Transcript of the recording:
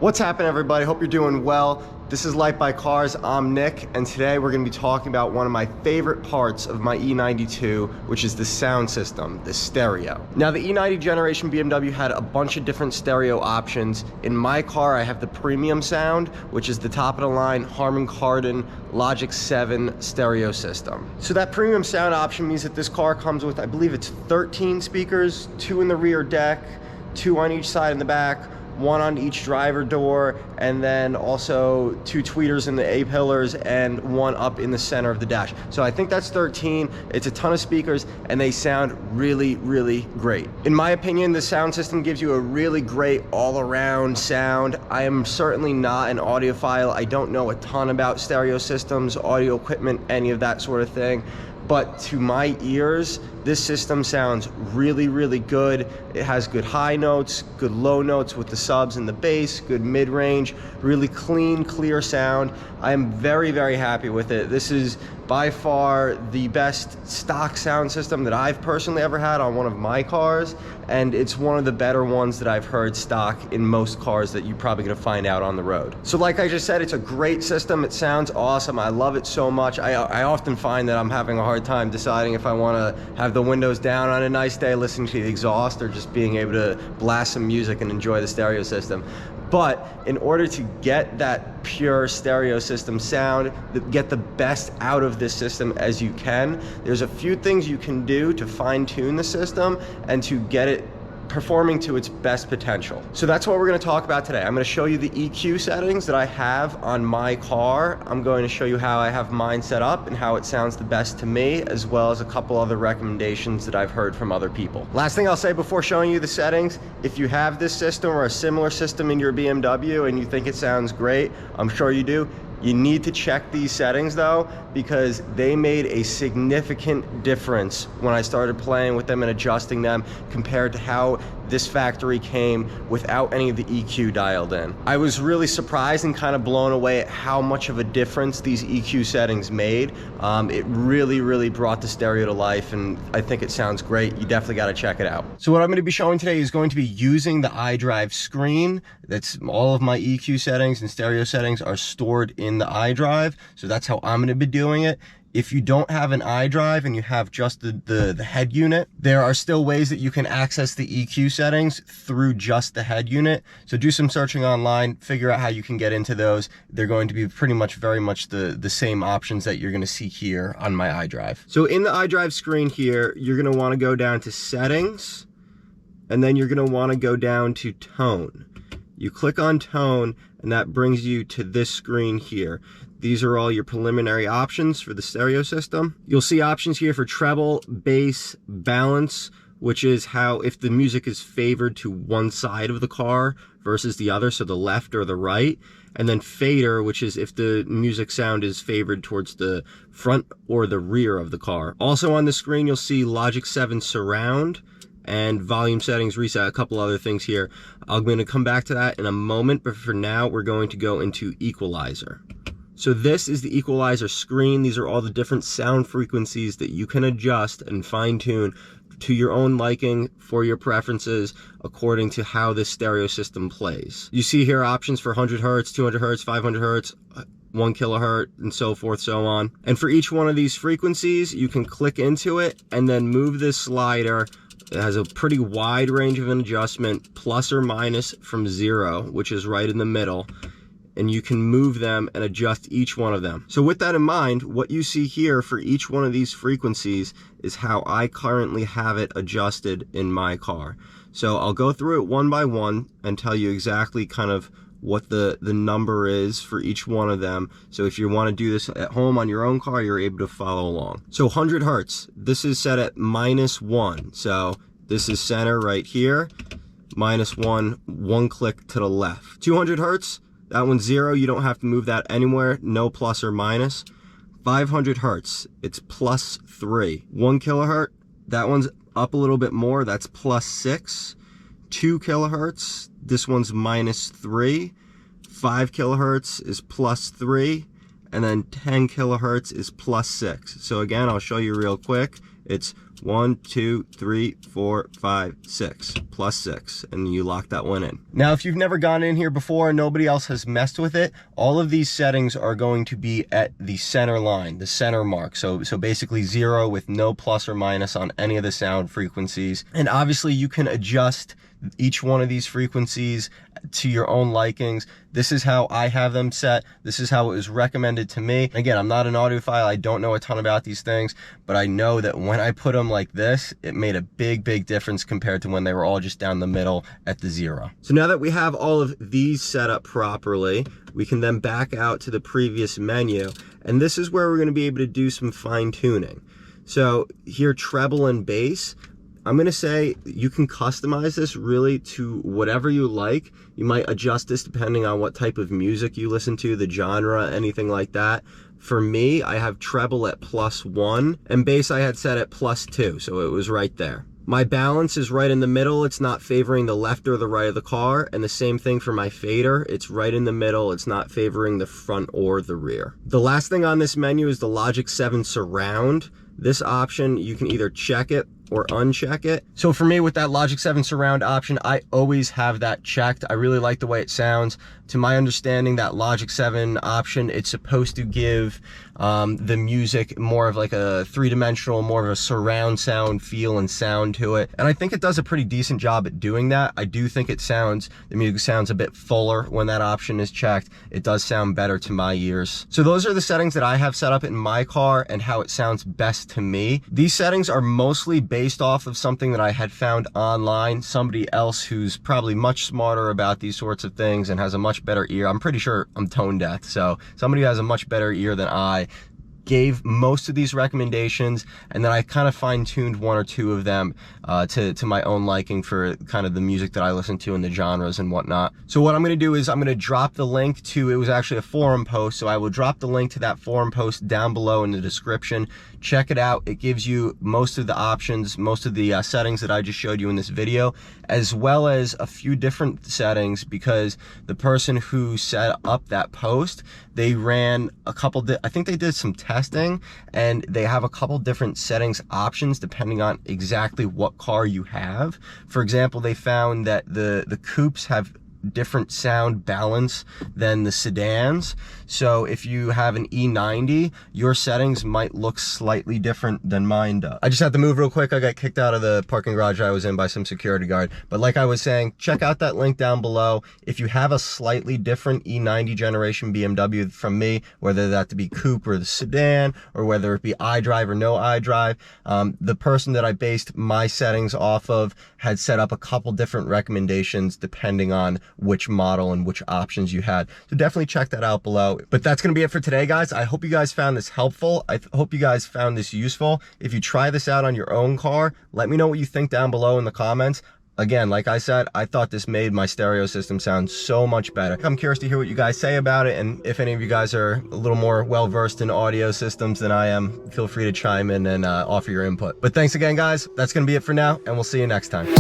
What's happening, everybody? Hope you're doing well. This is Light by Cars. I'm Nick, and today we're going to be talking about one of my favorite parts of my E92, which is the sound system, the stereo. Now, the E90 generation BMW had a bunch of different stereo options. In my car, I have the premium sound, which is the top of the line Harmon Kardon Logic 7 stereo system. So that premium sound option means that this car comes with, I believe it's 13 speakers, 2 in the rear deck, 2 on each side in the back, 1 on each driver door, and then also 2 tweeters in the A-pillars and 1 up in the center of the dash. So I think that's 13. It's a ton of speakers and they sound really, really great. In my opinion, the sound system gives you a really great all-around sound. I am certainly not an audiophile. I don't know a ton about stereo systems, audio equipment, any of that sort of thing. But to my ears, this system sounds really, really good. It has good high notes, good low notes with the subs and the bass, good mid-range, really clean, clear sound. I am very, very happy with it. This is by far the best stock sound system that I've personally ever had on one of my cars, and it's one of the better ones that I've heard stock in most cars that you're probably gonna find out on the road. So like I just said, it's a great system. It sounds awesome. I love it so much. I often find that I'm having a hard time deciding if I wanna have the windows down on a nice day, listening to the exhaust, or just being able to blast some music and enjoy the stereo system. But in order to get that pure stereo system sound, get the best out of this system as you can, there's a few things you can do to fine-tune the system and to get it performing to its best potential. So that's what we're going to talk about today. I'm going to show you the EQ settings that I have on my car. I'm going to show you how I have mine set up and how it sounds the best to me, as well as a couple other recommendations that I've heard from other people. Last thing I'll say before showing you the settings, if you have this system or a similar system in your BMW and you think it sounds great, I'm sure you do, you need to check these settings though, because they made a significant difference when I started playing with them and adjusting them compared to how this factory came without any of the EQ dialed in. I was really surprised and kind of blown away at how much of a difference these EQ settings made. It really, really brought the stereo to life, and I think it sounds great. You definitely got to check it out. So what I'm going to be showing today is going to be using the iDrive screen. That's all of my EQ settings and stereo settings are stored in the iDrive, so that's how I'm going to be doing it. If you don't have an iDrive and you have just the head unit, there are still ways that you can access the EQ settings through just the head unit. So do some searching online, figure out how you can get into those. They're going to be pretty much very much the same options that you're going to see here on my iDrive. So in the iDrive screen here, you're going to want to go down to settings, and then you're going to want to go down to tone. You click on tone, and that brings you to this screen here. These are all your preliminary options for the stereo system. You'll see options here for treble, bass, balance, which is how if the music is favored to one side of the car versus the other, so the left or the right. And then fader, which is if the music sound is favored towards the front or the rear of the car. Also on the screen, you'll see Logic 7 surround and volume settings, reset, a couple other things here. I'm going to come back to that in a moment, but for now, we're going to go into equalizer. So this is the equalizer screen. These are all the different sound frequencies that you can adjust and fine tune to your own liking for your preferences according to how this stereo system plays. You see here options for 100 Hertz, 200 Hertz, 500 Hertz, 1 kilohertz, and so forth, so on. And for each one of these frequencies, you can click into it and then move this slider. It has a pretty wide range of an adjustment, plus or minus from 0, which is right in the middle. And you can move them and adjust each one of them. So with that in mind, what you see here for each one of these frequencies is how I currently have it adjusted in my car. So I'll go through it one by one and tell you exactly kind of what the number is for each one of them. So if you want to do this at home on your own car, you're able to follow along. So 100 Hertz, this is set at -1. So this is center right here, -1, 1 click to the left. 200 Hertz, that one's 0, you don't have to move that anywhere, no plus or minus. 500 Hertz, it's +3. 1 kilohertz, that one's up a little bit more, that's +6. 2 kilohertz, this one's -3. 5 kilohertz is +3. And then 10 kilohertz is +6. So again, I'll show you real quick. It's 1, 2, 3, 4, 5, 6, plus 6, and you lock that one in. Now, if you've never gone in here before and nobody else has messed with it, all of these settings are going to be at the center line, the center mark. So basically 0 with no plus or minus on any of the sound frequencies. And obviously you can adjust each one of these frequencies to your own likings. This is how I have them set. This is how it was recommended to me. Again, I'm not an audiophile. I don't know a ton about these things, but I know that when I put them like this, it made a big difference compared to when they were all just down the middle at the 0. So now that we have all of these set up properly, we can then back out to the previous menu, and this is where we're going to be able to do some fine tuning. So here, treble and bass, I'm going to say you can customize this really to whatever you like. You might adjust this depending on what type of music you listen to, the genre, anything like that. For me, I have treble at +1 and bass I had set at +2, so it was right there. My balance is right in the middle. It's not favoring the left or the right of the car. And the same thing for my fader. It's right in the middle. It's not favoring the front or the rear. The last thing on this menu is the Logic 7 Surround. This option, you can either check it or uncheck it. So for me, with that Logic 7 Surround option, I always have that checked. I really like the way it sounds. To my understanding, that Logic 7 option, it's supposed to give the music more of like a three-dimensional, more of a surround sound feel and sound to it. And I think it does a pretty decent job at doing that. I do think the music sounds a bit fuller when that option is checked. It does sound better to my ears. So those are the settings that I have set up in my car and how it sounds best to me. These settings are mostly based off of something that I had found online, somebody else who's probably much smarter about these sorts of things and has a much better ear. I'm pretty sure I'm tone deaf, so somebody who has a much better ear than I gave most of these recommendations, and then I kind of fine-tuned one or two of them to my own liking for kind of the music that I listen to and the genres and whatnot. So what I'm going to do is I'm going to drop the link to, it was actually a forum post, so I will drop the link to that forum post down below in the description. Check it out. It gives you most of the options, most of the settings that I just showed you in this video, as well as a few different settings, because the person who set up that post, they ran a couple, I think they did some testing, and they have a couple different settings options depending on exactly what car you have. For example, they found that the coupes have different sound balance than the sedans. So if you have an E90, your settings might look slightly different than mine does. I just had to move real quick. I got kicked out of the parking garage I was in by some security guard. But like I was saying, check out that link down below. If you have a slightly different E90 generation BMW from me, whether that to be coupe or the sedan, or whether it be iDrive or no iDrive, the person that I based my settings off of had set up a couple different recommendations depending on which model and which options you had. So definitely check that out below. But that's going to be it for today, guys. I hope you guys found this helpful. I hope you guys found this useful. If you try this out on your own car, let me know what you think down below in the comments. Again, like I said, I thought this made my stereo system sound so much better. I'm curious to hear what you guys say about it, and if any of you guys are a little more well-versed in audio systems than I am, feel free to chime in and offer your input. But thanks again, guys. That's going to be it for now, and we'll see you next time.